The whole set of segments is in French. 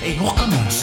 Et on recommence.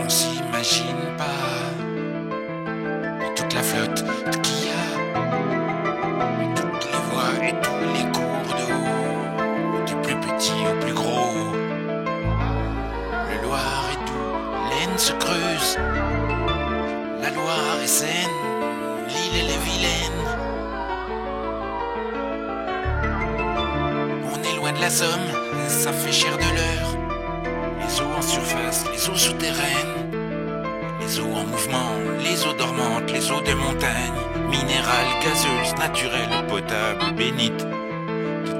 On s'imagine pas toute la flotte qu'il y a, toutes les voies et tous les cours d'eau, du plus petit au plus gros. Le Loir et tout, l'Aisne se creuse, la Loire est saine, l'île elle est vilaine. On est loin de la Somme, ça fait cher de l'heure. Les eaux en surface, les eaux souterraines, les eaux en mouvement, les eaux dormantes, les eaux de montagne, minérales, gazeuses, naturelles, potables, bénites,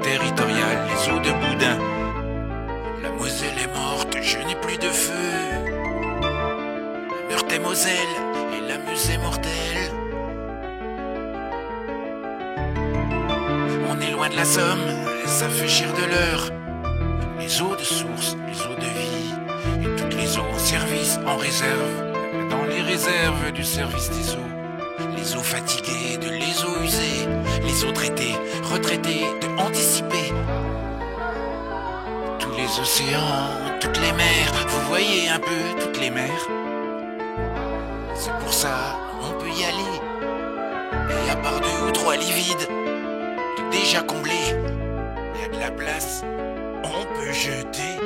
territoriales, les eaux de boudin. La Moselle est morte, je n'ai plus de feu. Meurthe et Moselle, et la Meuse est mortelle. On est loin de la Somme, ça fait cher de l'heure. Les eaux de source, les eaux de vie, et toutes les eaux en service, en réserve, dans les réserves du service des eaux. Les eaux fatiguées de les eaux usées, les eaux traitées, retraitées, de anticiper. Tous les océans, toutes les mers, vous voyez un peu toutes les mers. C'est pour ça, on peut y aller. Et à part 2 ou 3 lits vides, déjà comblés, il y a de la place. On peut jeter.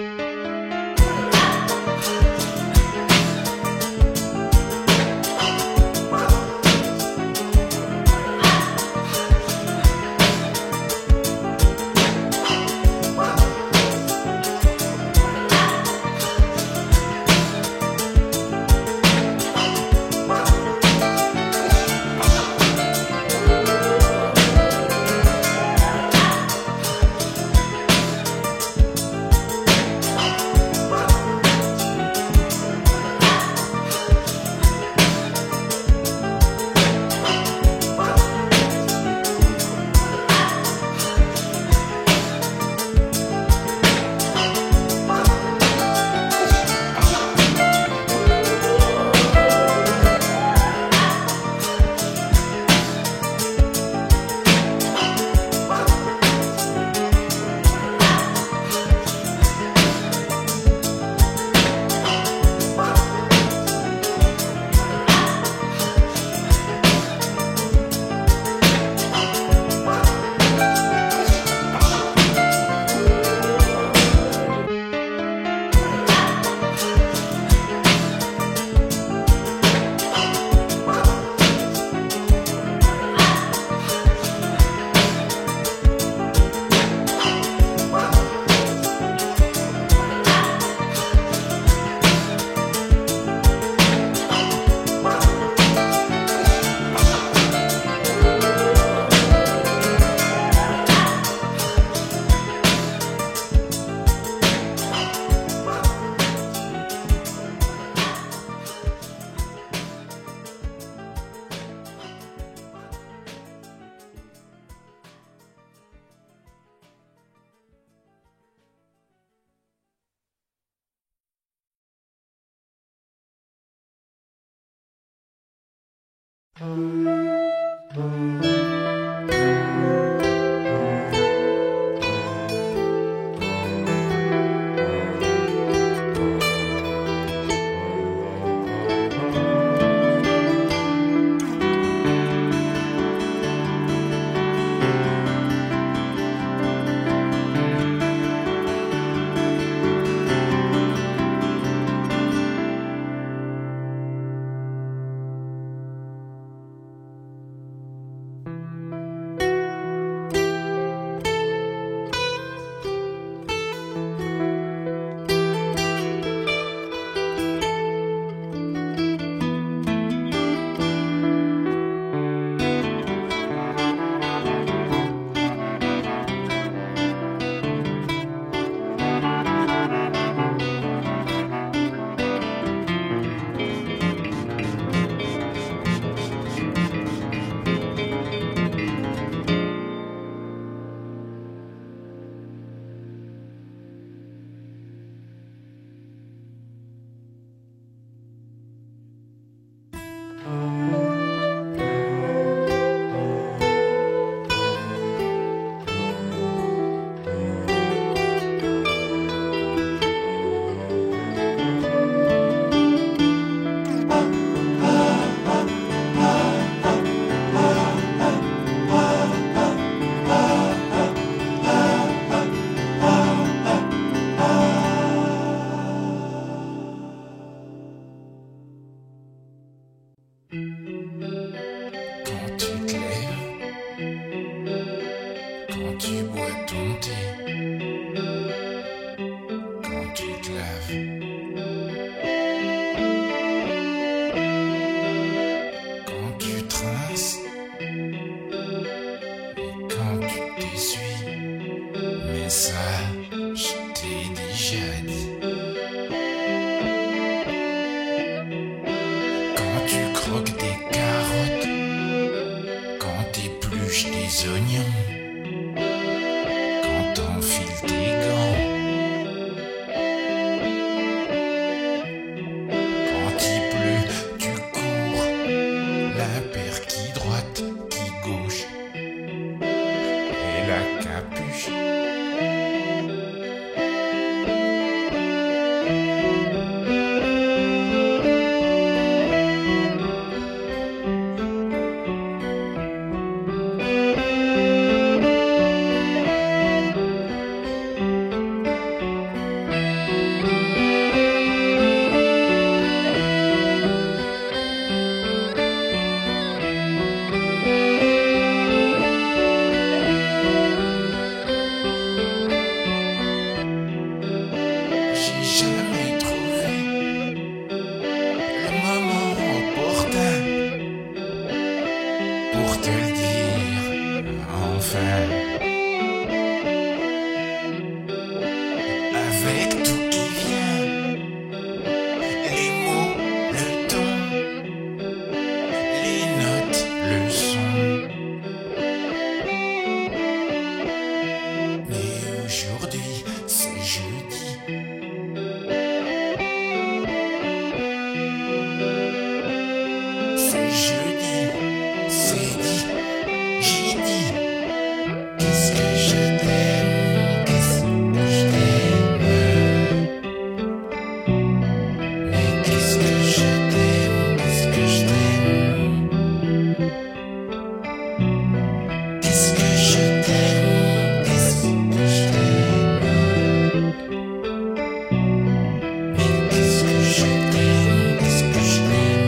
Quand tu te lèves, quand tu bois ton thé, quand tu te laves, quand tu trinces et quand tu t'essuies, mais ça, je t'ai déjà dit. Quand tu croques des carottes, quand t'épluches des oignons, quand t'enfiles tes gants, quand il pleut, tu cours, la paire qui droite, qui gauche, et la capuche. J'ai jamais trouvé le moment opportun pour te le dire, enfin. Avec tout qui vient, les mots, le ton, les notes, le son. Mais aujourd'hui, c'est jeudi. C'est jeudi, c'est dit, j'ai dit. Qu'est-ce que je t'aime, qu'est-ce que je t'aime. Mais qu'est-ce que je t'aime, qu'est-ce que je t'aime. Qu'est-ce que je t'aime, qu'est-ce que je t'aime. Mais qu'est-ce que je t'aime, qu'est-ce que je t'aime.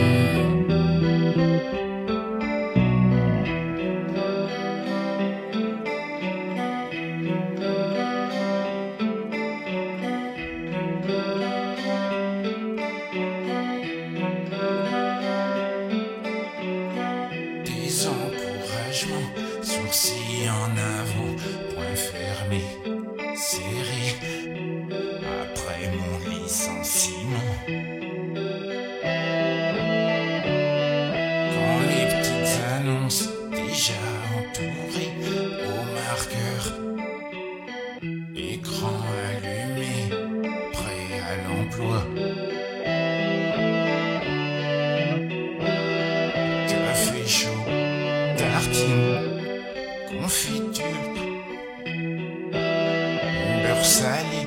Des encouragements, sourcils en avant, poings fermés, serrés, après mon licenciement. Quand les petites annonces déjà entourées au marqueur, écran allumé, prêt à l'emploi. Ta fait chaud, tartine, confiture, beurre salé,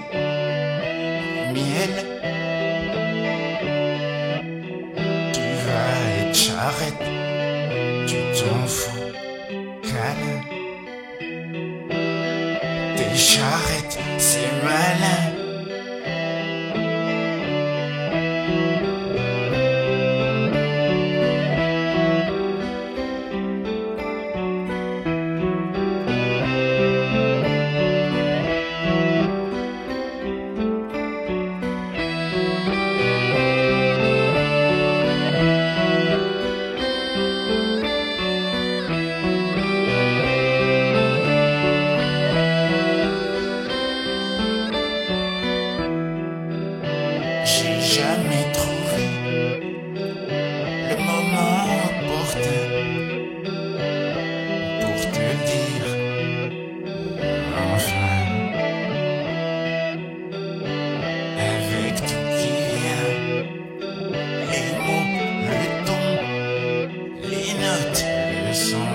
miel. Tu vas être charrette, tu t'en fous, câlin. Tes charrettes, c'est malin. J'ai jamais trouvé le moment opportun pour te le dire, enfin, avec tout qui vient, les mots, le ton, les notes, le son.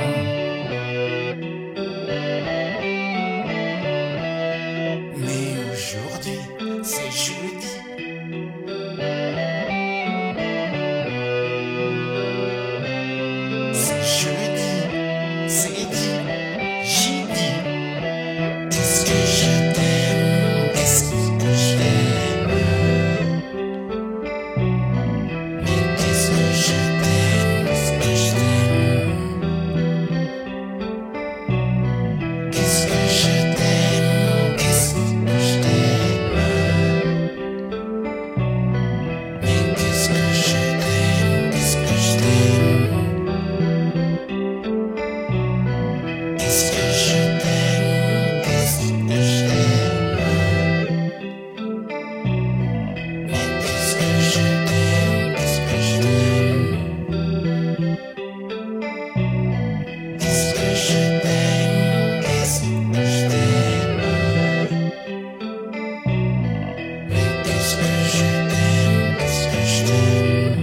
Mais aujourd'hui, c'est jeudi. C'est jeudi, c'est dit, j'y dis. Qu'est-ce que je t'aime, qu'est-ce que je t'aime. Mais qu'est-ce que je t'aime, qu'est-ce que je t'aime. Qu'est-ce que je t'aime, qu'est-ce que je t'aime. Mais qu'est-ce que je t'aime, qu'est-ce que je t'aime. Qu'est-ce que je t'aime, qu'est-ce que je t'aime. Mais qu'est-ce que je t'aime, qu'est-ce que je t'aime. Qu'est-ce que je t'aime, qu'est-ce que je t'aime. Mais qu'est-ce que je t'aime, qu'est-ce que je t'aime.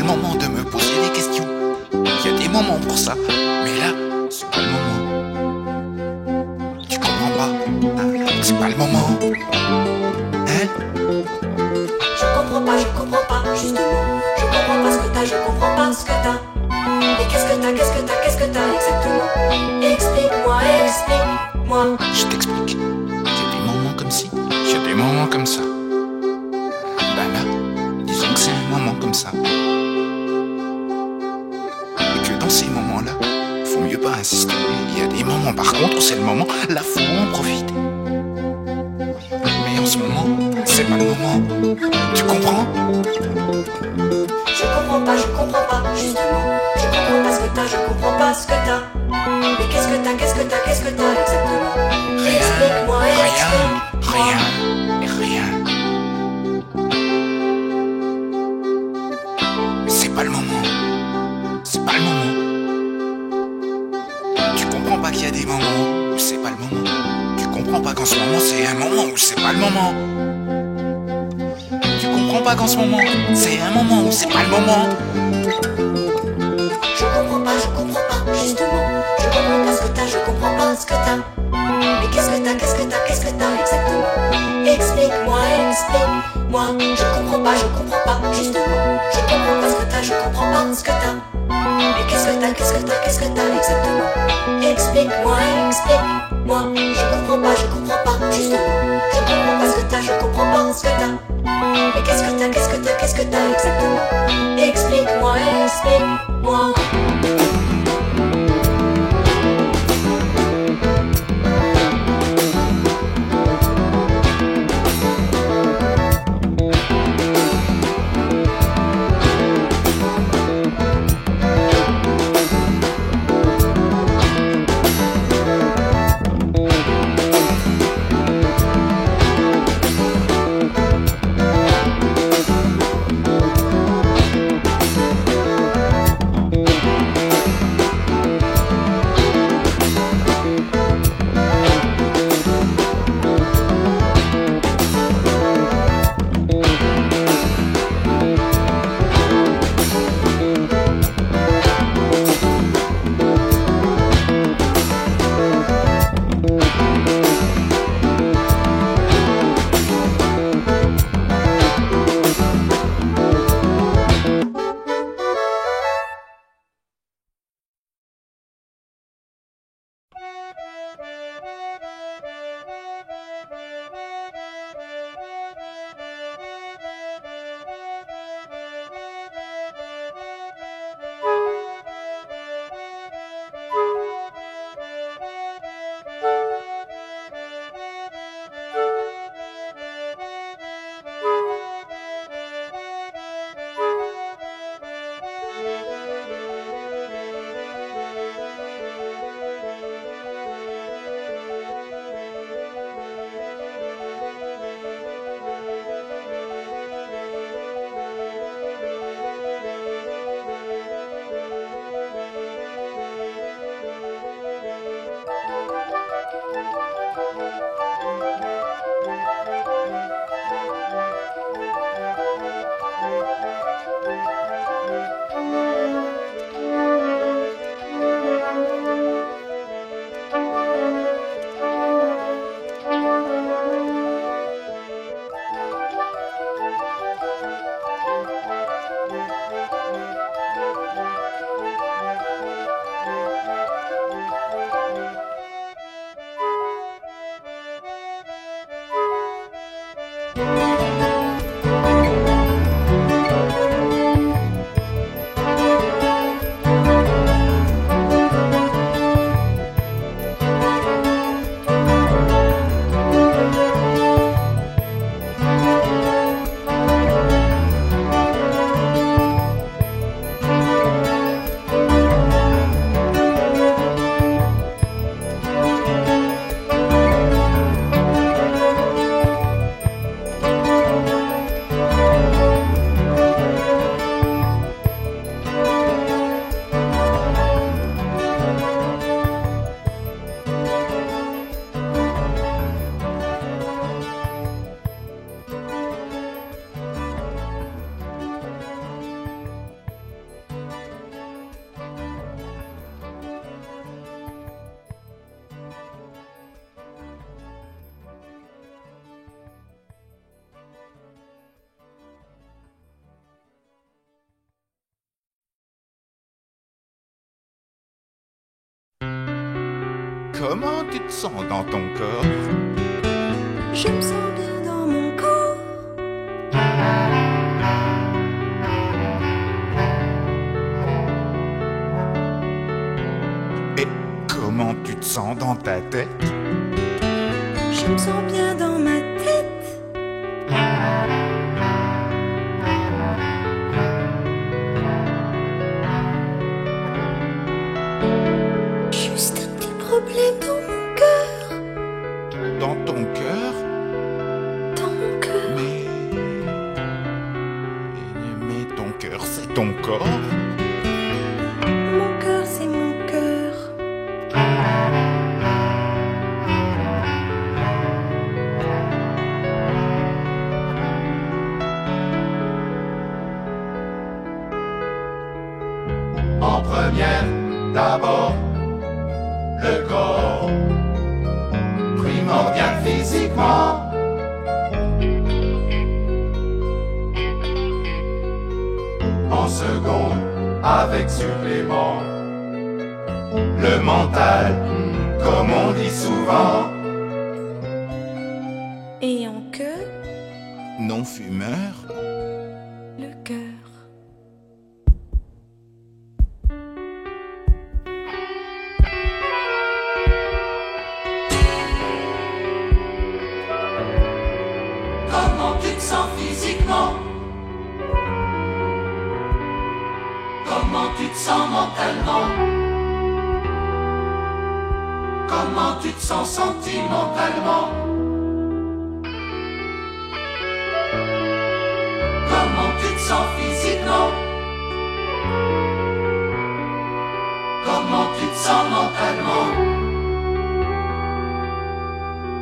le moment de me poser des questions. Il y a des moments pour ça, mais là, c'est pas le moment. Tu comprends pas? C'est pas le moment. Hein? Je comprends pas, justement. Je comprends pas ce que t'as, je comprends pas ce que t'as. Mais qu'est-ce que t'as, qu'est-ce que t'as, qu'est-ce que t'as exactement? Explique-moi, explique-moi. Je t'explique. Il y a des moments comme ci, il y a des moments comme ça. Ben là, disons que c'est un moment comme ça. Et que dans ces moments-là, faut mieux pas insister. Il y a des moments par contre où c'est le moment, là faut en profiter. Mais en ce moment, c'est pas le moment. Tu comprends? Je comprends pas, justement. Je comprends pas ce que t'as, je comprends pas ce que t'as. Mais qu'est-ce que t'as, qu'est-ce que t'as, qu'est-ce que t'as exactement? Explique-moi, explique-moi. Rien. C'est pas le moment. C'est pas le moment. Tu comprends pas qu'il y a des moments où c'est pas le moment. Tu comprends pas qu'en ce moment c'est un moment où c'est pas le moment. Tu comprends pas qu'en ce moment c'est un moment où c'est pas le moment. Je comprends pas, justement. Je comprends pas ce que t'as, je comprends pas ce que t'as. Mais qu'est-ce que t'as, qu'est-ce que t'as, qu'est-ce que t'as exactement? Explique-moi, explique-moi. Je comprends pas, justement. Je comprends pas ce que t'as, je comprends pas ce que t'as. Mais qu'est-ce que t'as, qu'est-ce que t'as, qu'est-ce que t'as exactement? Explique-moi, explique-moi. Je comprends pas, justement. Je comprends pas ce que t'as, je comprends pas ce que t'as. Mais qu'est-ce que t'as, qu'est-ce que t'as, qu'est-ce que t'as exactement? Explique-moi, explique-moi. comment tu te sens dans ton corps? Je me sens bien dans mon corps. Et comment tu te sens dans ta tête? Je me sens bien dans ma tête. Juste un petit problème dans mon cœur. Dans ton cœur? Dans mon cœur. Mais ton cœur, c'est ton corps? Mon cœur, c'est mon cœur. En première, d'abord, le corps, primordial physiquement. En seconde, avec supplément, le mental, comme on dit souvent. Et en queue, Non-fumeur? le cœur. Comment tu te sens physiquement? Comment tu te sens mentalement? Comment tu te sens sentimentalement? Comment tu te sens physiquement? Comment tu te sens mentalement?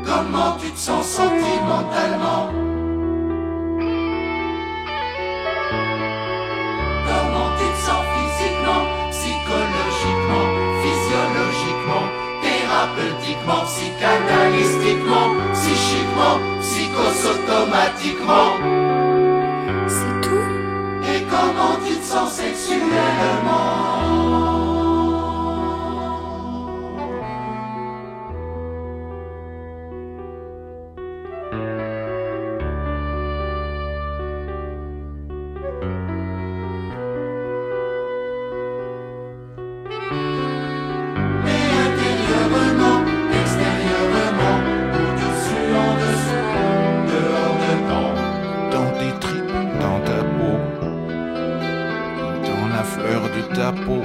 Comment tu te sens sentimentalement? Comment tu te sens physiquement, psychologiquement, physiologiquement, thérapeutiquement, psychanalystiquement, psychiquement, psychosautomatiquement? C'est tout? Et comment tu te sens sexuellement? Et intérieurement, extérieurement, au-dessus, en dessous, dehors, dedans. Dans tes tripes, dans ta peau, dans la fleur de ta peau.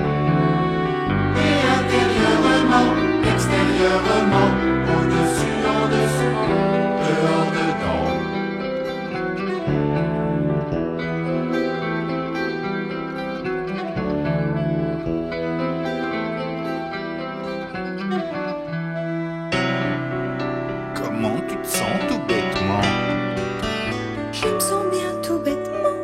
Et intérieurement, extérieurement, au-dessus, en dessous, dehors, dedans. Comment tu te sens tout bêtement? Je me sens bien tout bêtement.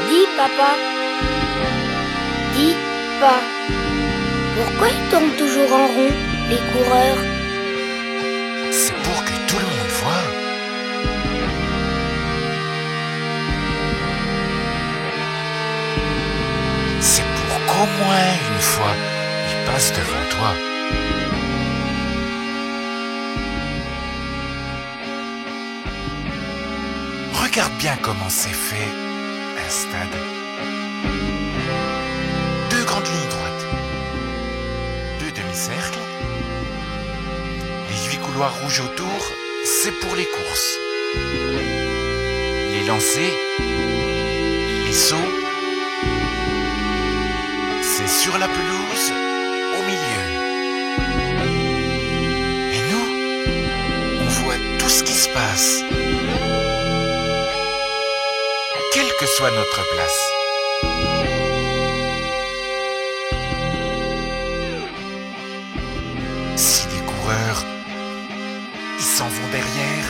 Dis, papa. Dis, pas. Pourquoi ils tournent toujours en rond, les coureurs? C'est pour que tout le monde voit. C'est pour qu'au moins une fois, ils passent devant toi. Regarde bien comment c'est fait, un stade. Deux grandes lignes droites, deux demi-cercles. Les 8 couloirs rouges autour, c'est pour les courses. Les lancers, les sauts, c'est sur la pelouse, au milieu. Et nous, on voit tout ce qui se passe. Quelle que soit notre place. s'en vont derrière.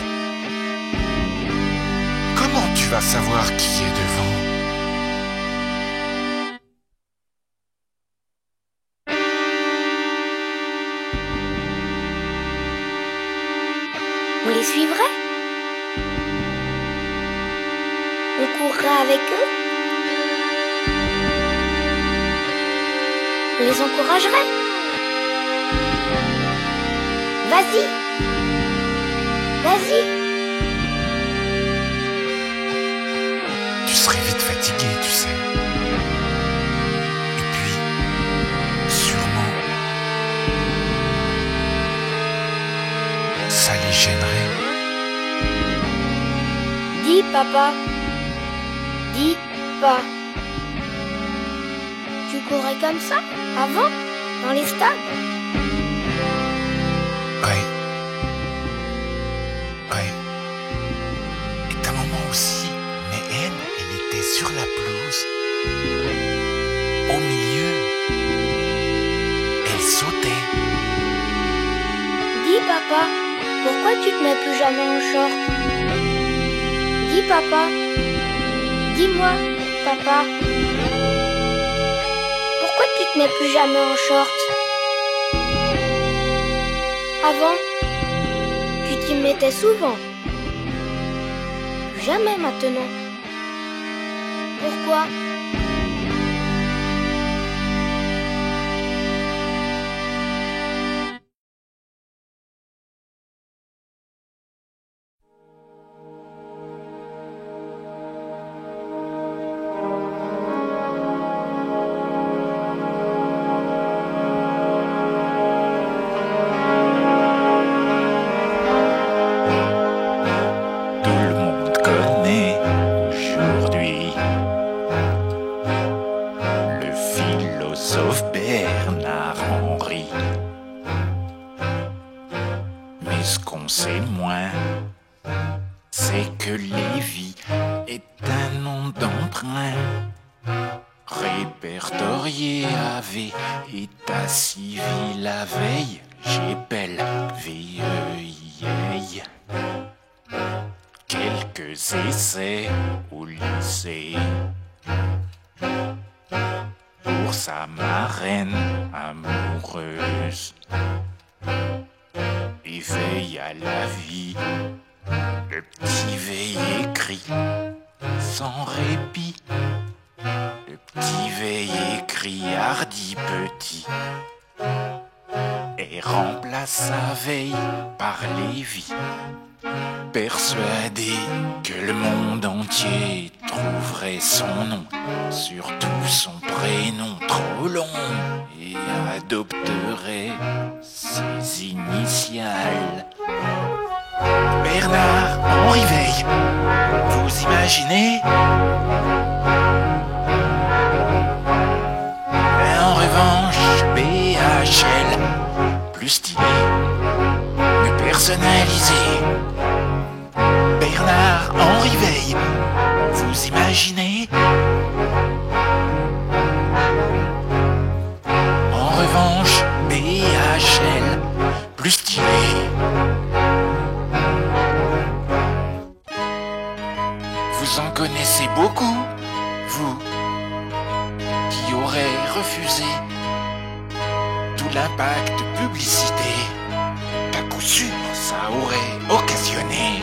Comment tu vas savoir qui est devant? On les suivrait? On courrait avec eux? On les encouragerait? Vas-y! Vas-y! Tu serais vite fatigué, tu sais. Et puis, sûrement, ça les gênerait. Dis, papa. Dis pas. Tu courais comme ça, avant, dans les stades? Ouais. Ouais. Et ta maman aussi. Mais elle était sur la pelouse. Au milieu. Elle sautait. Dis, papa, pourquoi tu te mets plus jamais en short? Dis, papa. Dis-moi, papa. Pourquoi tu te mets plus jamais en short? Avant, tu t'y mettais souvent. Plus jamais maintenant. Pourquoi? Tout le monde connaît aujourd'hui le philosophe Bernard-Henri. Mais ce qu'on sait moins, c'est que Lévi est un nom d'emprunt répertorié avait état civil la veille, j'ai belle vieille. Quelques essais au lycée pour sa marraine amoureuse. Éveil à la vie, le petit veille écrit sans répit. Le petit veille écrit hardi petit et remplace sa veille par Lévi. Persuadé que le monde entier trouverait son nom, surtout son prénom trop long, et adopterait ses initiales. Bernard-Henri Veille, vous imaginez? En revanche, BHL, plus stylé, mieux personnalisé. Bernard-Henri Veille, vous imaginez? En revanche, BHL, plus stylé. Vous en connaissez beaucoup, vous, qui aurez refusé tout l'impact de publicité qu'à coup sûr ça aurait occasionné.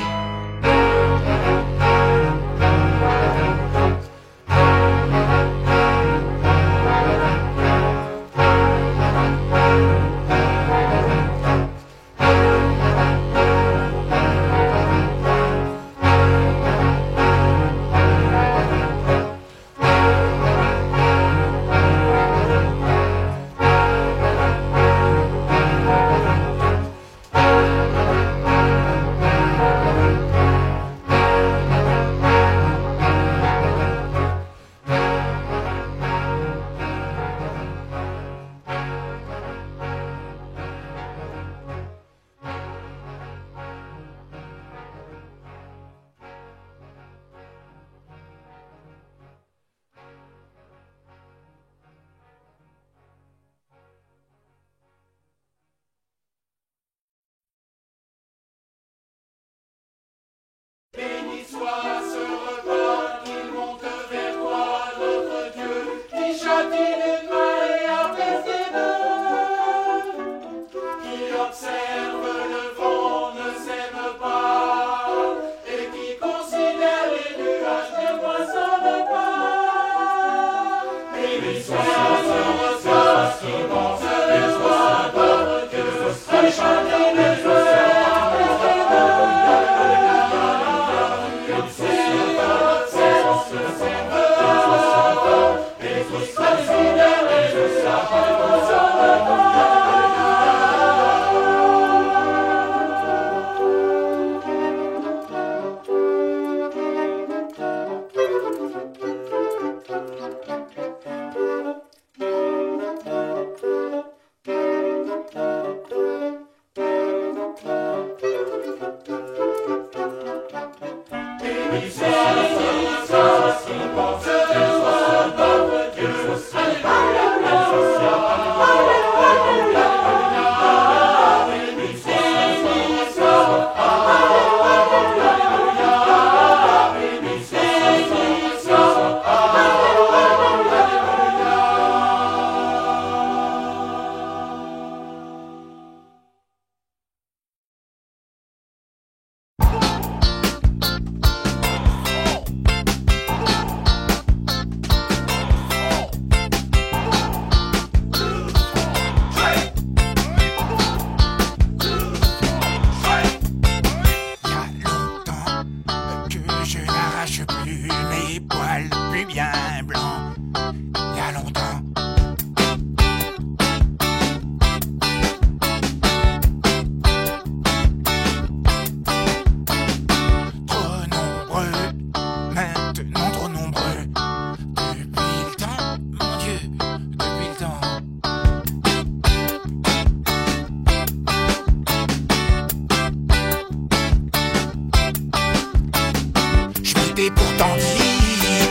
Pourtant dit,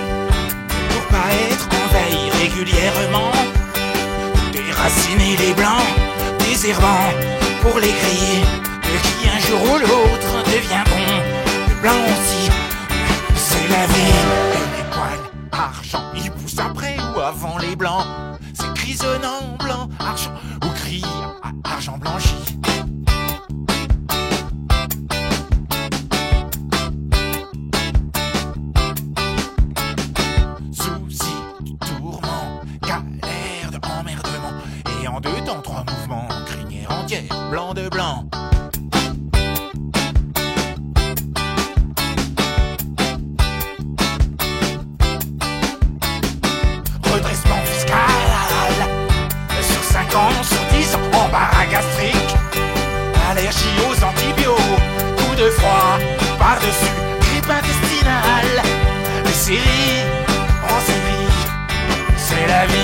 pour pas être en veille régulièrement, déraciner les blancs, désherbant pour les gris, qui un jour ou l'autre devient bon. Le blanc aussi, c'est la vie. Et les poils argent, ils poussent après ou avant les blancs. C'est grisonnant blanc, argent ou gris, argent blanchi. En deux temps, trois mouvements, crinière entière, blanc de blanc. Redressement fiscal, sur 5 ans, sur 10 ans, embarras gastrique. Allergie aux antibiotiques, coup de froid, par-dessus, grippe intestinale. Les séries, en série, c'est la vie.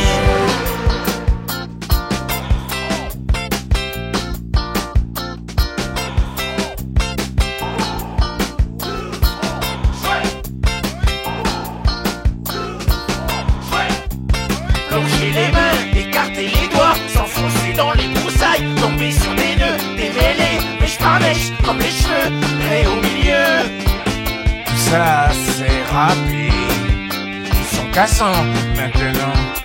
Plonger les mains, écarter les doigts, s'enfoncer dans les broussailles, tomber sur des nœuds, démêler, mèche par mèche, comme les cheveux, et au milieu. Tout ça c'est rapide, ils sont cassants maintenant.